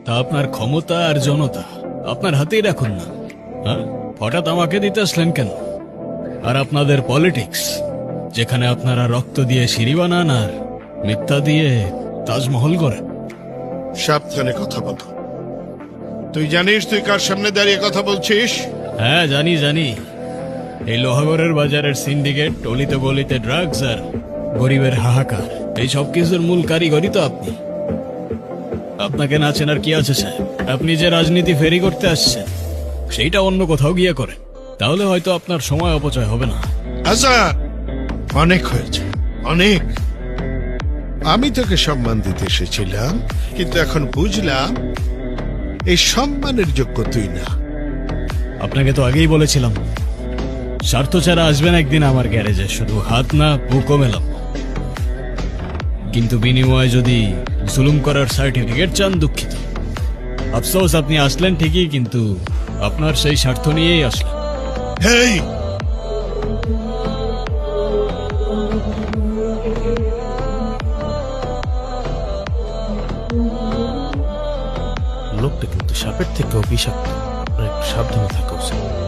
তা আপনার ক্ষমতা আর জনতা আপনার হাতেই রাখুন না। হ্যাঁ, হঠাৎ আমাকে দিতে আসলেন কেন? আর আপনাদের পলিটিক্স, যেখানে আপনারা রক্ত দিয়ে সিঁড়ি বানান আর মিথ্যা দিয়ে তাজমহল করেন। সাবধানে কথা বল। তুই জানিস তুই কার সামনে দাঁড়িয়ে কথা বলছিস? হ্যাঁ, জানি জানি। এই লোহাগড়ের বাজারের সিন্ডিকেট, টলিতে গলিতে ড্রাগস আর গরিবের হাহাকার, এই সব কিছুর মূল কারিগরই তো আপনি। আপনাকে না চেনার কি আছে সাহেব? আপনি যে রাজনীতি ফেরি করতে আসছেন সেইটা অন্য কোথাও গিয়ে করেন, তাহলে হয়তো আপনার সময় অপচয় হবে না। আচ্ছা, অনেক হয়েছে, অনেক। আমি তোকে সম্মান দিতে এসেছিলাম, কিন্তু এখন বুঝলাম এই সম্মানের যোগ্য তুই না। আপনাকে তো আগেই বলেছিলাম, স্বার্থ ছাড়া আসবেন একদিন আমার গ্যারেজে, শুধু হাত না বুকও মেলাম। কিন্তু বিনিময়ে যদি জুলুম করার সার্টিফিকেট চান, দুঃখিত। আফসোস, আপনি আসলেন ঠিকই, কিন্তু আপনার সেই স্বার্থ নিয়েই আসলেন। হেই, লোকটা কিন্তু সাপের থেকেও বিষাক্ত, একটু সাবধানে থাকা উচিত।